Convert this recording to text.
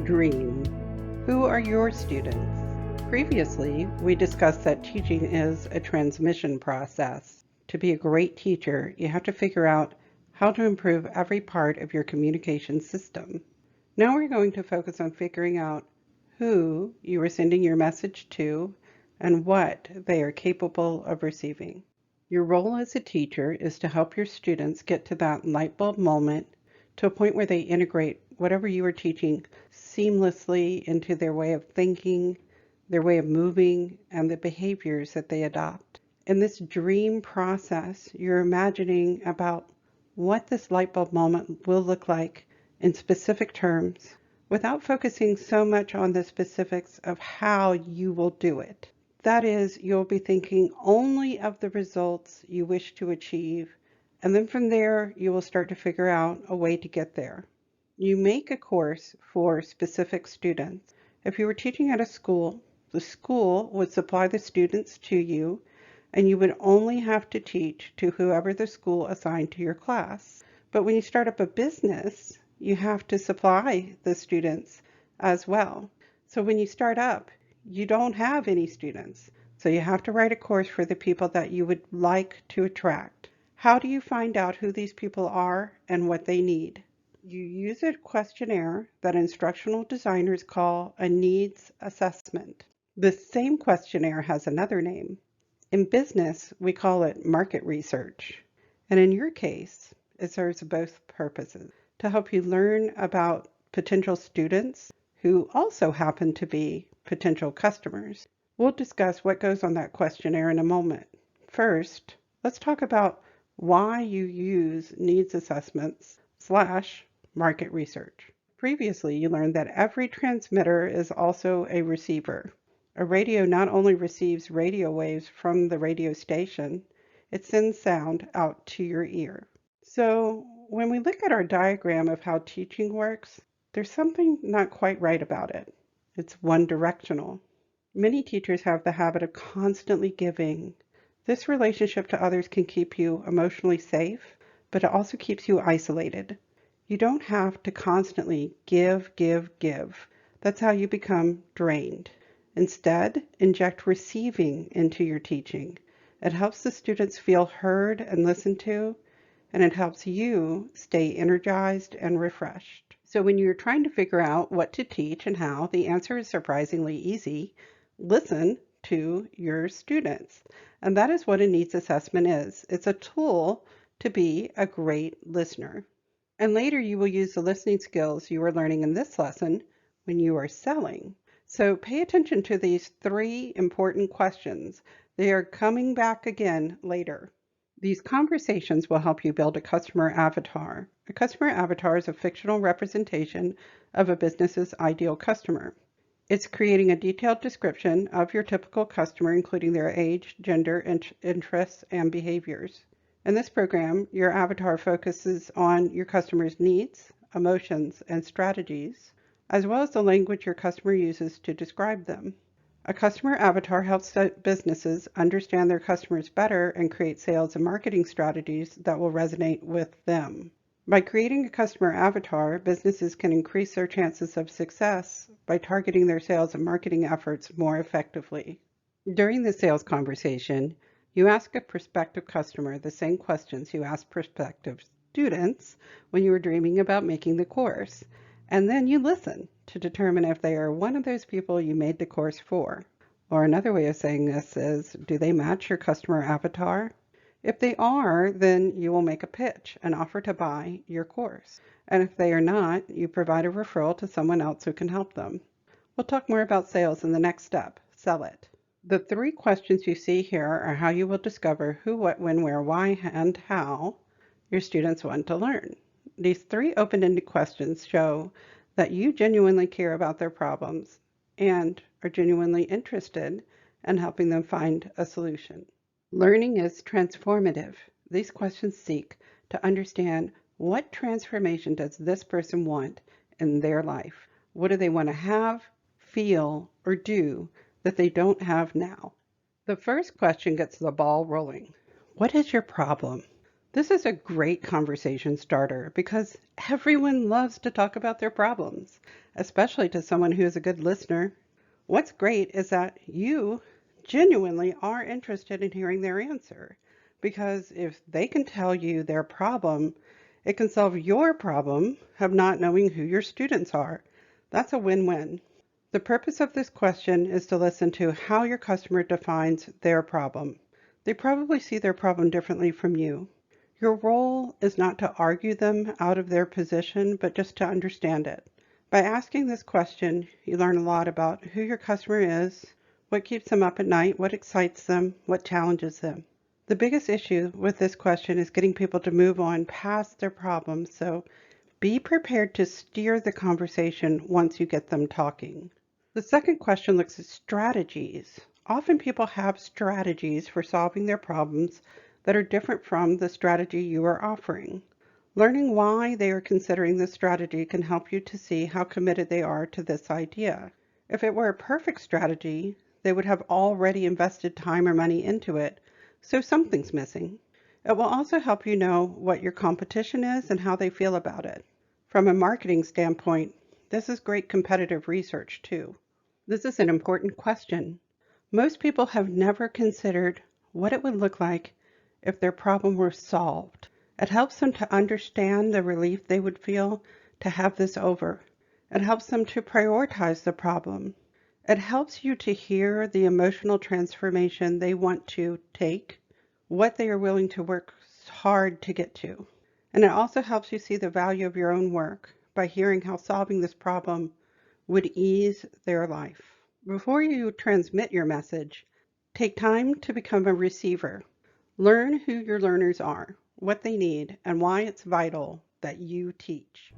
Dream. Who are your students? Previously, we discussed that teaching is a transmission process. To be a great teacher, you have to figure out how to improve every part of your communication system. Now we're going to focus on figuring out who you are sending your message to and what they are capable of receiving. Your role as a teacher is to help your students get to that light bulb moment, to a point where they integrate whatever you are teaching seamlessly into their way of thinking, their way of moving, and the behaviors that they adopt. In this dream process, you're imagining about what this light bulb moment will look like in specific terms without focusing so much on the specifics of how you will do it. That is, you'll be thinking only of the results you wish to achieve, and then from there, you will start to figure out a way to get there. You make a course for specific students. If you were teaching at a school, the school would supply the students to you, and you would only have to teach to whoever the school assigned to your class. But when you start up a business, you have to supply the students as well. So when you start up, you don't have any students. So you have to write a course for the people that you would like to attract. How do you find out who these people are and what they need? You use a questionnaire that instructional designers call a needs assessment. The same questionnaire has another name. In business, we call it market research. And in your case, it serves both purposes: to help you learn about potential students who also happen to be potential customers. We'll discuss what goes on that questionnaire in a moment. First, let's talk about why you use needs assessments / market research. Previously, you learned that every transmitter is also a receiver. A radio not only receives radio waves from the radio station, it sends sound out to your ear. So when we look at our diagram of how teaching works, there's something not quite right about it. It's one directional. Many teachers have the habit of constantly giving. This relationship to others can keep you emotionally safe, but it also keeps you isolated. You don't have to constantly give. That's how you become drained. Instead, inject receiving into your teaching. It helps the students feel heard and listened to, and it helps you stay energized and refreshed. So when you're trying to figure out what to teach and how, the answer is surprisingly easy. Listen to your students. And that is what a needs assessment is. It's a tool to be a great listener. And later you will use the listening skills you are learning in this lesson when you are selling. So pay attention to these 3 important questions. They are coming back again later. These conversations will help you build a customer avatar. A customer avatar is a fictional representation of a business's ideal customer. It's creating a detailed description of your typical customer, including their age, gender, interests, and behaviors. In this program, your avatar focuses on your customer's needs, emotions, and strategies, as well as the language your customer uses to describe them. A customer avatar helps businesses understand their customers better and create sales and marketing strategies that will resonate with them. By creating a customer avatar, businesses can increase their chances of success by targeting their sales and marketing efforts more effectively. During the sales conversation, you ask a prospective customer the same questions you ask prospective students when you were dreaming about making the course. And then you listen to determine if they are one of those people you made the course for. Or another way of saying this is, do they match your customer avatar? If they are, then you will make a pitch and offer to buy your course. And if they are not, you provide a referral to someone else who can help them. We'll talk more about sales in the next step, sell it. The 3 questions you see here are how you will discover who, what, when, where, why, and how your students want to learn. These 3 open-ended questions show that you genuinely care about their problems and are genuinely interested in helping them find a solution. Learning is transformative. These questions seek to understand, what transformation does this person want in their life? What do they want to have, feel, or do that they don't have now? The first question gets the ball rolling. What is your problem? This is a great conversation starter because everyone loves to talk about their problems, especially to someone who is a good listener. What's great is that you genuinely are interested in hearing their answer because if they can tell you their problem, it can solve your problem of not knowing who your students are. That's a win-win. The purpose of this question is to listen to how your customer defines their problem. They probably see their problem differently from you. Your role is not to argue them out of their position, but just to understand it. By asking this question, you learn a lot about who your customer is, what keeps them up at night, what excites them, what challenges them. The biggest issue with this question is getting people to move on past their problems, so be prepared to steer the conversation once you get them talking. The second question looks at strategies. Often people have strategies for solving their problems that are different from the strategy you are offering. Learning why they are considering this strategy can help you to see how committed they are to this idea. If it were a perfect strategy, they would have already invested time or money into it, so something's missing. It will also help you know what your competition is and how they feel about it. From a marketing standpoint, this is great competitive research too. This is an important question. Most people have never considered what it would look like if their problem were solved. It helps them to understand the relief they would feel to have this over. It helps them to prioritize the problem. It helps you to hear the emotional transformation they want to take, what they are willing to work hard to get to. And it also helps you see the value of your own work by hearing how solving this problem would ease their life. Before you transmit your message, take time to become a receiver. Learn who your learners are, what they need, and why it's vital that you teach.